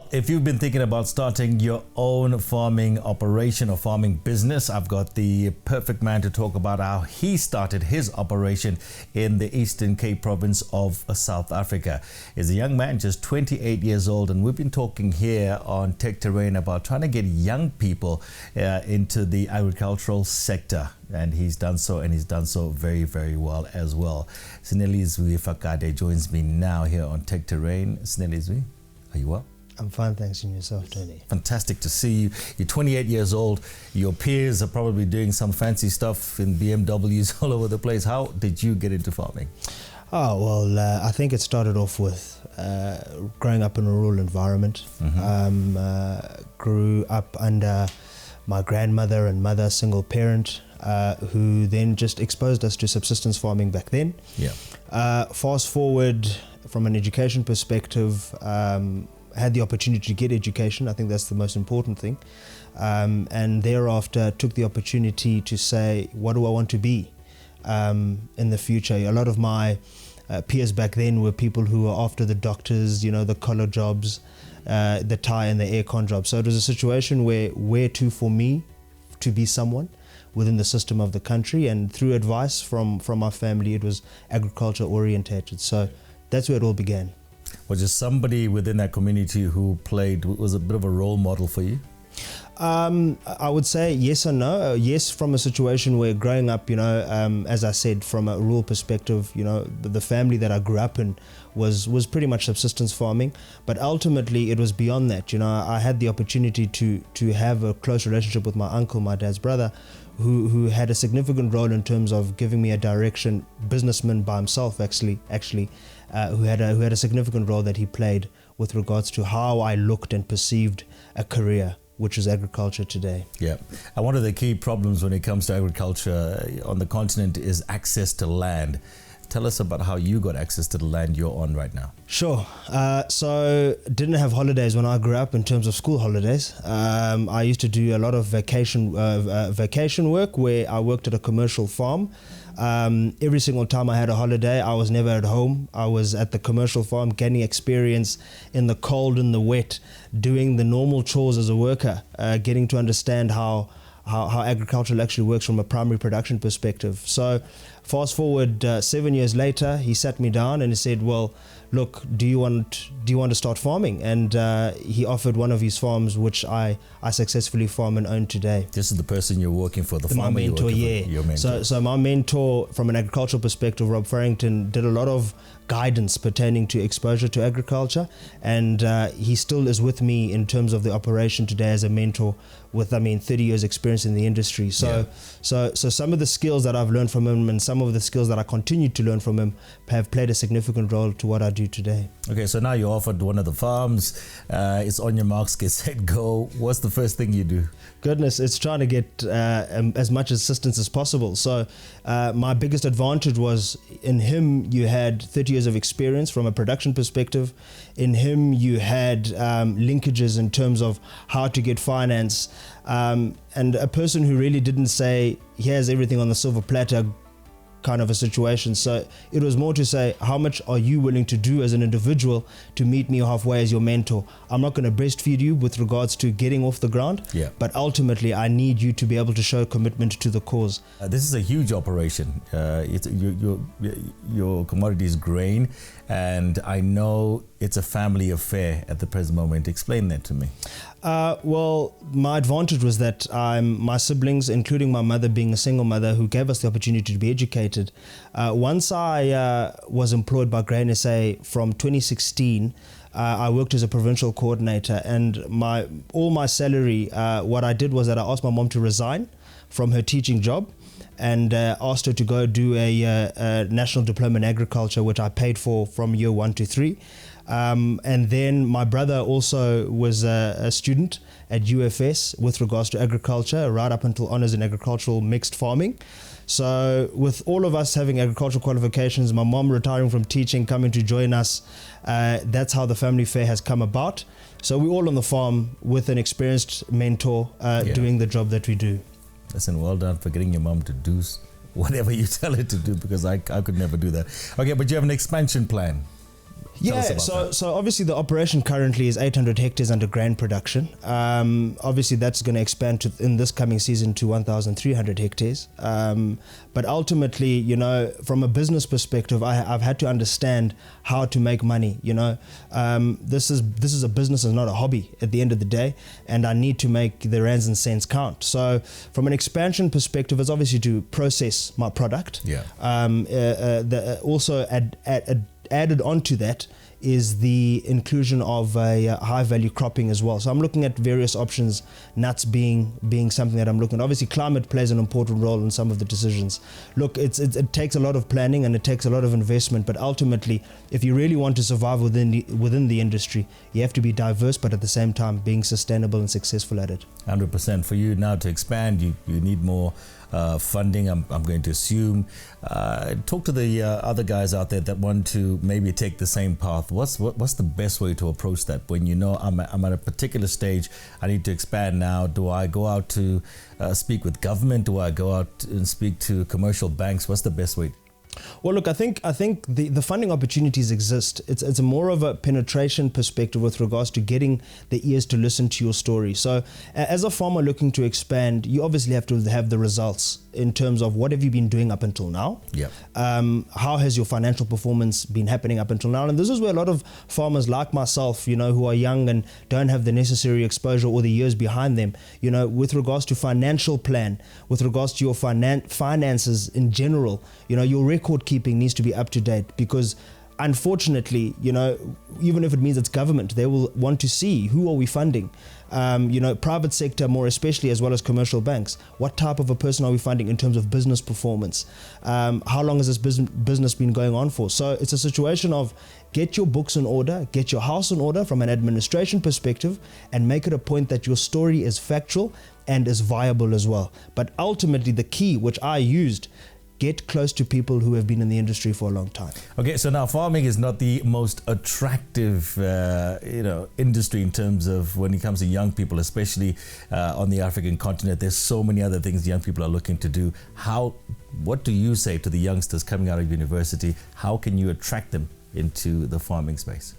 Well, if you've been thinking about starting your own farming operation or farming business, I've got the perfect man to talk about how he started his operation in the Eastern Cape province of South Africa. He's a young man, just 28 years old, and we've been talking here on Tech Terrain about trying to get young people into the agricultural sector. And he's done so, and he's done so very, very well as well. Sinelizwi Fakade joins me now here on Tech Terrain. Sinelizwi, are you well? I'm fine, thanks, and yourself, Tony. Fantastic to see you. You're 28 years old. Your peers are probably doing some fancy stuff in BMWs all over the place. How did you get into farming? Oh, well, I think it started off with growing up in a rural environment. Grew up under my grandmother and mother, single parent, who then just exposed us to subsistence farming back then. Yeah. Fast forward from an education perspective, had the opportunity to get education. I think that's the most important thing. And thereafter took the opportunity to say, what do I want to be in the future? A lot of my peers back then were people who were after the doctors, you know, the collar jobs, the tie and the aircon jobs. So it was a situation where to for me to be someone within the system of the country, and through advice from my family, it was agriculture orientated. So that's where it all began. Was there somebody within that community who was a bit of a role model for you? I would say yes and no. Yes, from a situation where growing up, you know, as I said, from a rural perspective, you know, the family that I grew up in was pretty much subsistence farming. But ultimately, it was beyond that. You know, I had the opportunity to have a close relationship with my uncle, my dad's brother, who had a significant role in terms of giving me a direction. Businessman by himself, actually, who had a significant role that he played with regards to how I looked and perceived a career, which is agriculture today. Yeah. And one of the key problems when it comes to agriculture on the continent is access to land. Tell us about how you got access to the land you're on right now. Sure. So didn't have holidays when I grew up in terms of school holidays. I used to do a lot of vacation work where I worked at a commercial farm. Every single time I had a holiday, I was never at home. I was at the commercial farm, gaining experience in the cold and the wet, doing the normal chores as a worker, getting to understand how agriculture actually works from a primary production perspective. So fast forward 7 years later, he sat me down and he said, well, look, do you want to start farming? And he offered one of his farms, which I successfully farm and own today. This is the person you're working for, the farmer my mentor, you're working for, your mentor. So my mentor, from an agricultural perspective, Rob Farrington, did a lot of guidance pertaining to exposure to agriculture, and he still is with me in terms of the operation today as a mentor with 30 years experience in the industry. So some of the skills that I've learned from him and some of the skills that I continue to learn from him have played a significant role to what I do today. Okay, so now you're offered one of the farms. It's on your marks, get set, go. What's the first thing you do? Goodness, it's trying to get as much assistance as possible. So my biggest advantage was in him, you had 30 years of experience from a production perspective. In him, you had linkages in terms of how to get finance, and a person who really didn't say, here's everything on the silver platter kind of a situation. So it was more to say, how much are you willing to do as an individual to meet me halfway as your mentor? I'm not going to breastfeed you with regards to getting off the ground, but ultimately I need you to be able to show commitment to the cause. This is a huge operation. Your commodity is grain, and I know it's a family affair at the present moment. Explain that to me. Well, my advantage was that my siblings, including my mother being a single mother who gave us the opportunity to be educated, once I was employed by Grain SA from 2016, I worked as a provincial coordinator, and all my salary, what I did was that I asked my mom to resign from her teaching job and asked her to go do a national diploma in agriculture, which I paid for from year 1 to 3. And then my brother also was a student at UFS with regards to agriculture, right up until honours in agricultural mixed farming. So with all of us having agricultural qualifications, my mom retiring from teaching, coming to join us, that's how the family fair has come about. So we're all on the farm with an experienced mentor doing the job that we do. Listen, well done for getting your mom to do whatever you tell her to do, because I could never do that. Okay, but you have an expansion plan. Tell us about that. So obviously the operation currently is 800 hectares under grain production. Obviously that's going to expand in this coming season to 1,300 hectares. But ultimately, you know, from a business perspective, I've had to understand how to make money. You know, this is a business and not a hobby at the end of the day, and I need to make the rands and cents count. So from an expansion perspective, it's obviously to process my product. Yeah. Also added onto that is the inclusion of a high value cropping as well. So I'm looking at various options, nuts being something that I'm looking at. Obviously climate plays an important role in some of the decisions. Look, it takes a lot of planning and it takes a lot of investment, but ultimately if you really want to survive within the industry, you have to be diverse, but at the same time being sustainable and successful at it. 100%. For you now to expand, you need more funding, I'm going to assume. Talk to the other guys out there that want to maybe take the same path. What's the best way to approach that when you know I'm at a particular stage, I need to expand now? Do I go out to speak with government? Do I go out and speak to commercial banks? What's the best way? Well, look, I think the funding opportunities exist. It's a more of a penetration perspective with regards to getting the ears to listen to your story. So as a farmer looking to expand, you obviously have to have the results in terms of what have you been doing up until now? Yeah. How has your financial performance been happening up until now? And this is where a lot of farmers like myself, you know, who are young and don't have the necessary exposure or the years behind them, you know, with regards to financial plan, with regards to your finances in general, you know, your record keeping needs to be up to date, because unfortunately, you know, even if it means it's government, they will want to see who are we funding. You know, private sector more especially, as well as commercial banks. What type of a person are we funding in terms of business performance? How long has this business been going on for? So it's a situation of get your books in order, get your house in order from an administration perspective, and make it a point that your story is factual and is viable as well. But ultimately the key, which I used, get close to people who have been in the industry for a long time. Okay, so now farming is not the most attractive, industry in terms of when it comes to young people, especially on the African continent. There's so many other things young people are looking to do. What do you say to the youngsters coming out of university? How can you attract them into the farming space?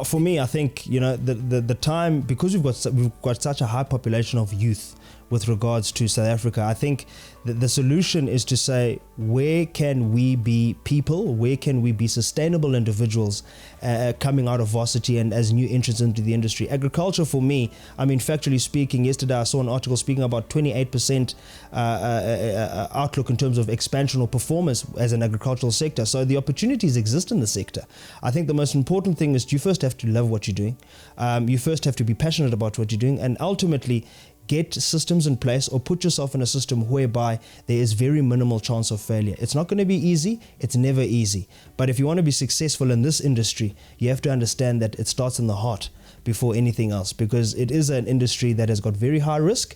For me, I think, you know, the time, because we've got such a high population of youth with regards to South Africa, I think the solution is to say, where can we be people, where can we be sustainable individuals coming out of varsity and as new entrants into the industry? Agriculture for me, I mean, factually speaking, yesterday I saw an article speaking about 28% outlook in terms of expansion or performance as an agricultural sector. So the opportunities exist in the sector. I think the most important thing is you first have to love what you're doing. You first have to be passionate about what you're doing, and ultimately get systems in place or put yourself in a system whereby there is very minimal chance of failure. It's not going to be easy. It's never easy. But if you want to be successful in this industry, you have to understand that it starts in the heart before anything else, because it is an industry that has got very high risk,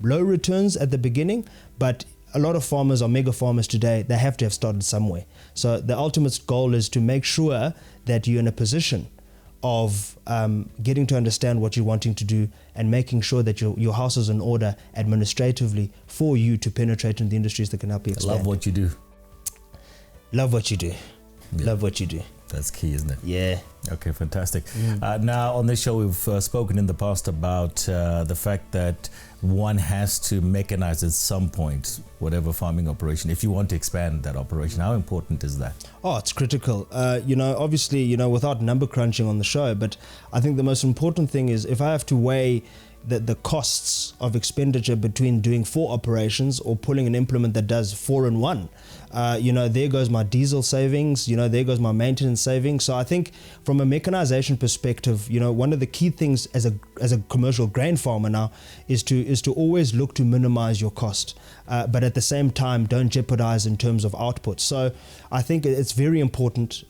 low returns at the beginning, but a lot of farmers are mega farmers today. They have to have started somewhere. So the ultimate goal is to make sure that you're in a position of getting to understand what you're wanting to do and making sure that your house is in order administratively for you to penetrate into the industries that can help you expand. Love what you do. Love what you do. Yeah. Love what you do. That's key, isn't it? Yeah. Okay, fantastic. Now, on this show, we've spoken in the past about the fact that one has to mechanize at some point whatever farming operation if you want to expand that operation. How important is that? Oh, it's critical. Obviously, without number crunching on the show, but I think the most important thing is if I have to weigh the costs of expenditure between doing 4 operations or pulling an implement that does 4 in 1, there goes my diesel savings, there goes my maintenance savings. So I think from a mechanization perspective, one of the key things as a commercial grain farmer now is to always look to minimize your cost, but at the same time don't jeopardize in terms of output. So I think it's very important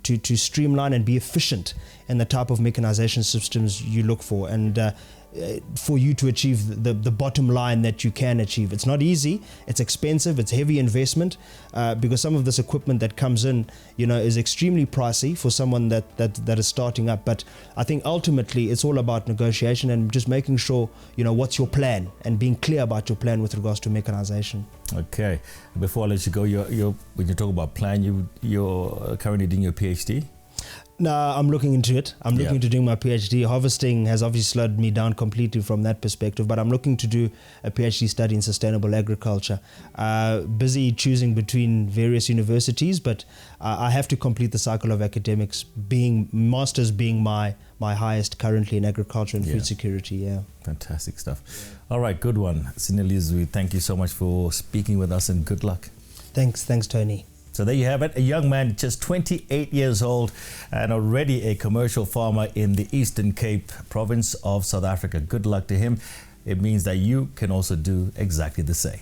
to streamline and be efficient in the type of mechanization systems you look for, and for you to achieve the bottom line that you can achieve. It's not easy, it's expensive, it's heavy investment, because some of this equipment that comes in, is extremely pricey for someone that is starting up. But I think ultimately it's all about negotiation and just making sure, what's your plan and being clear about your plan with regards to mechanization. Okay. Before I let you go, when you talk about plan, you're currently doing your PhD? No, I'm looking into it. I'm looking into doing my PhD. Harvesting has obviously slowed me down completely from that perspective, but I'm looking to do a PhD study in sustainable agriculture. Busy choosing between various universities, but I have to complete the cycle of academics, being masters being my highest currently in agriculture and food security. Yeah. Fantastic stuff. All right, good one. Sinelizwi, thank you so much for speaking with us and good luck. Thanks, Tony. So there you have it, a young man just 28 years old and already a commercial farmer in the Eastern Cape province of South Africa. Good luck to him. It means that you can also do exactly the same.